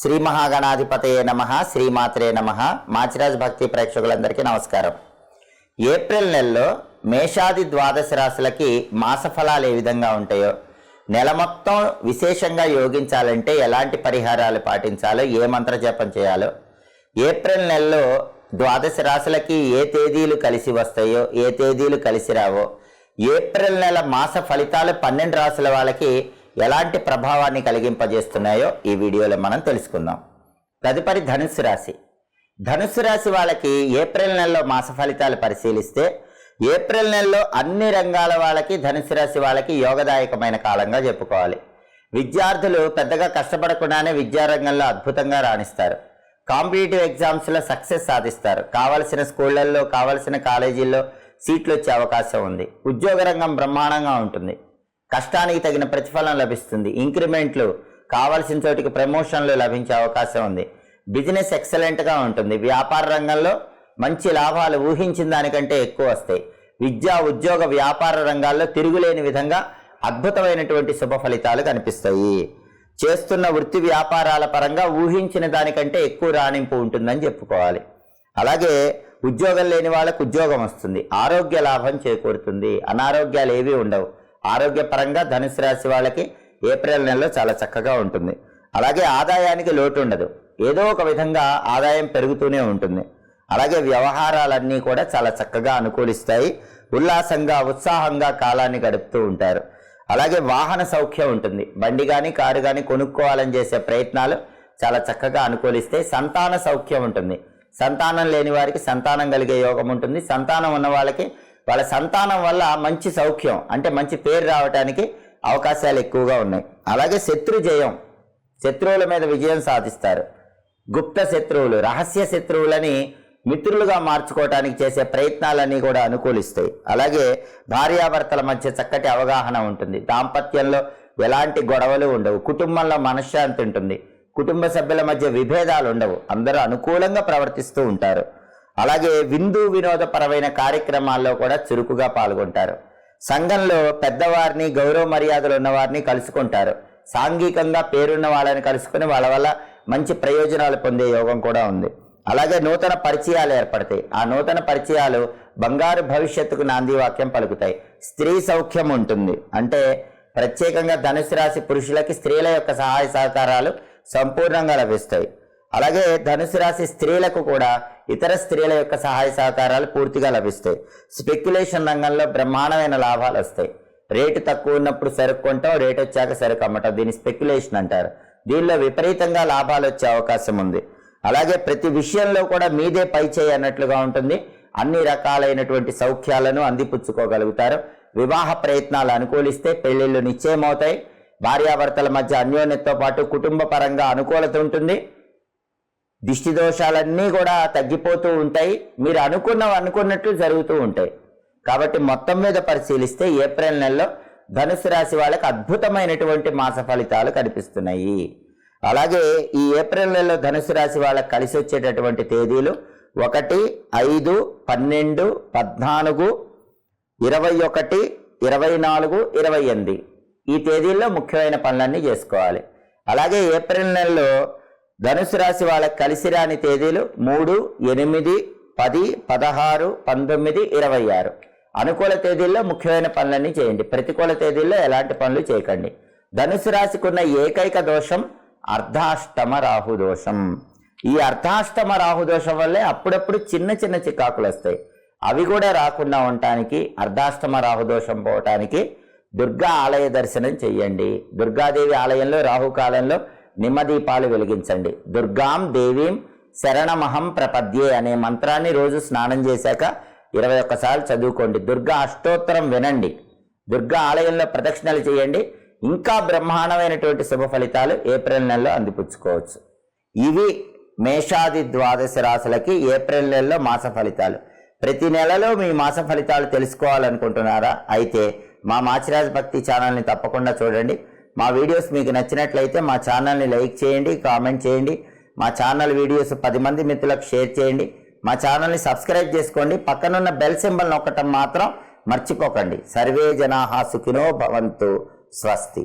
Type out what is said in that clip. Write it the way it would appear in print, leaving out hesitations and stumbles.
శ్రీ మహాగణాధిపతయే నమః, శ్రీమాత్రే నమః. మాచిరాజ్ భక్తి ప్రేక్షకులందరికీ నమస్కారం. ఏప్రిల్ నెలలో మేషాది ద్వాదశ రాశులకి మాస ఫలాలు ఏ విధంగా ఉంటాయో, నెల మొత్తం విశేషంగా యోగించాలంటే ఎలాంటి పరిహారాలు పాటించాలో, ఏ మంత్ర జపం చేయాలో, ఏప్రిల్ నెలలో ద్వాదశ రాశులకి ఏ తేదీలు కలిసి వస్తాయో, ఏ తేదీలు కలిసి రావో, ఏప్రిల్ నెల మాస ఫలితాలు 12 రాశుల వాళ్ళకి ఎలాంటి ప్రభావాన్ని కలిగింపజేస్తున్నాయో ఈ వీడియోలో మనం తెలుసుకుందాం. తదుపరి ధనుస్సు రాశి. ధనుస్సు రాశి వాళ్ళకి ఏప్రిల్ నెలలో మాస ఫలితాలు పరిశీలిస్తే, ఏప్రిల్ నెలలో అన్ని రంగాల వాళ్ళకి ధనుస్సు రాశి వాళ్ళకి యోగదాయకమైన కాలంగా చెప్పుకోవాలి. విద్యార్థులు పెద్దగా కష్టపడకుండానే విద్యారంగంలో అద్భుతంగా రాణిస్తారు. కాంపిటేటివ్ ఎగ్జామ్స్లో సక్సెస్ సాధిస్తారు. కావలసిన స్కూళ్ళల్లో, కావలసిన కాలేజీల్లో సీట్లు వచ్చే అవకాశం ఉంది. ఉద్యోగ రంగం బ్రహ్మాండంగా ఉంటుంది. కష్టానికి తగిన ప్రతిఫలం లభిస్తుంది. ఇంక్రిమెంట్లు, కావలసిన చోటికి ప్రమోషన్లు లభించే అవకాశం ఉంది. బిజినెస్ ఎక్సలెంట్గా ఉంటుంది. వ్యాపార రంగంలో మంచి లాభాలు ఊహించిన దానికంటే ఎక్కువ వస్తాయి. విద్యా, ఉద్యోగ, వ్యాపార రంగాల్లో తిరుగులేని విధంగా అద్భుతమైనటువంటి శుభ ఫలితాలు కనిపిస్తాయి. చేస్తున్న వృత్తి వ్యాపారాల పరంగా ఊహించిన దానికంటే ఎక్కువ రాణింపు ఉంటుందని చెప్పుకోవాలి. అలాగే ఉద్యోగం లేని వాళ్ళకు ఉద్యోగం వస్తుంది. ఆరోగ్య లాభం చేకూరుతుంది. అనారోగ్యాలు ఏవి ఉండవు. ఆరోగ్యపరంగా ధనుసు రాశి వాళ్ళకి ఏప్రిల్ నెలలో చాలా చక్కగా ఉంటుంది. అలాగే ఆదాయానికి లోటు ఉండదు. ఏదో ఒక విధంగా ఆదాయం పెరుగుతూనే ఉంటుంది. అలాగే వ్యవహారాలన్నీ కూడా చాలా చక్కగా అనుకూలిస్తాయి. ఉల్లాసంగా, ఉత్సాహంగా కాలాన్ని గడుపుతూ ఉంటారు. అలాగే వాహన సౌఖ్యం ఉంటుంది. బండి కానీ, కారు కానీ కొనుక్కోవాలని చేసే ప్రయత్నాలు చాలా చక్కగా అనుకూలిస్తాయి. సంతాన సౌఖ్యం ఉంటుంది. సంతానం లేని వారికి సంతానం కలిగే యోగం ఉంటుంది. సంతానం ఉన్న వాళ్ళకి వాళ్ళ సంతానం వల్ల మంచి సౌఖ్యం, అంటే మంచి పేరు రావడానికి అవకాశాలు ఎక్కువగా ఉన్నాయి. అలాగే శత్రు జయం, శత్రువుల మీద విజయం సాధిస్తారు. గుప్త శత్రువులు, రహస్య శత్రువులని మిత్రులుగా మార్చుకోవటానికి చేసే ప్రయత్నాలన్నీ కూడా అనుకూలిస్తాయి. అలాగే భార్యాభర్తల మధ్య చక్కటి అవగాహన ఉంటుంది. దాంపత్యంలో ఎలాంటి గొడవలు ఉండవు. కుటుంబంలో మనశ్శాంతి ఉంటుంది. కుటుంబ సభ్యుల మధ్య విభేదాలు ఉండవు. అందరూ అనుకూలంగా ప్రవర్తిస్తూ ఉంటారు. అలాగే విందు వినోదపరమైన కార్యక్రమాల్లో కూడా చురుకుగా పాల్గొంటారు. సంఘంలో పెద్దవారిని, గౌరవ మర్యాదలు ఉన్నవారిని కలుసుకుంటారు. సాంఘికంగా పేరున్న వాళ్ళని కలుసుకుని వాళ్ళ వల్ల మంచి ప్రయోజనాలు పొందే యోగం కూడా ఉంది. అలాగే నూతన పరిచయాలు ఏర్పడతాయి. ఆ నూతన పరిచయాలు బంగారు భవిష్యత్తుకు నాంది వాక్యం పలుకుతాయి. స్త్రీ సౌఖ్యం ఉంటుంది. అంటే ప్రత్యేకంగా ధనుసు రాశి పురుషులకి స్త్రీల యొక్క సహాయ సహకారాలు సంపూర్ణంగా లభిస్తాయి. అలాగే ధనుసు రాశి స్త్రీలకు కూడా ఇతర స్త్రీల యొక్క సహాయ సహకారాలు పూర్తిగా లభిస్తాయి. స్పెక్యులేషన్ రంగంలో బ్రహ్మాండమైన లాభాలు వస్తాయి. రేటు తక్కువ ఉన్నప్పుడు సరుకు కొంటాం, రేటు వచ్చాక సరుకు అమ్మటం, దీన్ని స్పెక్యులేషన్ అంటారు. దీనిలో విపరీతంగా లాభాలు వచ్చే అవకాశం ఉంది. అలాగే ప్రతి విషయంలో కూడా మీదే పై చేయి అన్నట్లుగా ఉంటుంది. అన్ని రకాలైనటువంటి సౌఖ్యాలను అందిపుచ్చుకోగలుగుతారు. వివాహ ప్రయత్నాలు అనుకూలిస్తే పెళ్లిళ్ళు నిశ్చయమవుతాయి. భార్యాభర్తల మధ్య అన్యోన్యతతో పాటు కుటుంబ పరంగా అనుకూలత ఉంటుంది. దిష్టి దోషాలన్నీ కూడా తగ్గిపోతూ ఉంటాయి. మీరు అనుకున్నట్లు జరుగుతూ ఉంటాయి. కాబట్టి మొత్తం మీద పరిశీలిస్తే ఏప్రిల్ నెలలో ధనుసు రాశి వాళ్ళకి అద్భుతమైనటువంటి మాస ఫలితాలు కనిపిస్తున్నాయి. అలాగే ఈ ఏప్రిల్ నెలలో ధనుసు రాశి వాళ్ళకి కలిసి వచ్చేటటువంటి తేదీలు 1, 5, 12, 14, 21, 24, 28 ఈ తేదీల్లో ముఖ్యమైన పనులన్నీ చేసుకోవాలి. అలాగే ఏప్రిల్ నెలలో ధనుసు రాశి వాళ్ళకి కలిసి రాని తేదీలు 3, 8, 10, 16, 19, 26 అనుకూల తేదీల్లో ముఖ్యమైన పనులన్నీ చేయండి. ప్రతికూల తేదీల్లో ఎలాంటి పనులు చేయకండి. ధనుసు రాశికి ఉన్న ఏకైక దోషం అర్ధాష్టమ రాహుదోషం. ఈ అర్ధాష్టమ రాహుదోషం వల్లే అప్పుడప్పుడు చిన్న చిన్న చికాకులు వస్తాయి. అవి కూడా రాకుండా ఉండటానికి, అర్ధాష్టమ రాహుదోషం పోవటానికి దుర్గా ఆలయ దర్శనం చెయ్యండి. దుర్గాదేవి ఆలయంలో రాహుకాలంలో నిమ్మదీపాలు వెలిగించండి. దుర్గాం దేవీం శరణమహం ప్రపద్యే అనే మంత్రాన్ని రోజు స్నానం చేశాక 21 సార్లు చదువుకోండి. దుర్గా అష్టోత్తరం వినండి. దుర్గా ఆలయంలో ప్రదక్షిణలు చేయండి. ఇంకా బ్రహ్మాండమైనటువంటి శుభ ఫలితాలు ఏప్రిల్ నెలలో అందిపుచ్చుకోవచ్చు. ఇవి మేషాది ద్వాదశ రాశులకి ఏప్రిల్ నెలలో మాస ఫలితాలు. ప్రతి నెలలో మీ మాస ఫలితాలు తెలుసుకోవాలనుకుంటున్నారా? అయితే మా మాచిరాజ్ భక్తి ఛానల్ని తప్పకుండా చూడండి. మా వీడియోస్ మీకు నచ్చినట్లయితే మా ఛానల్ని లైక్ చేయండి, కామెంట్ చేయండి. మా ఛానల్ వీడియోస్ 10 మంది మిత్రులకు షేర్ చేయండి. మా ఛానల్ని సబ్స్క్రైబ్ చేసుకోండి. పక్కనున్న బెల్ సింబల్ నొక్కటం మాత్రం మర్చిపోకండి. సర్వే జనాః సుఖినో భవంతు. స్వస్తి.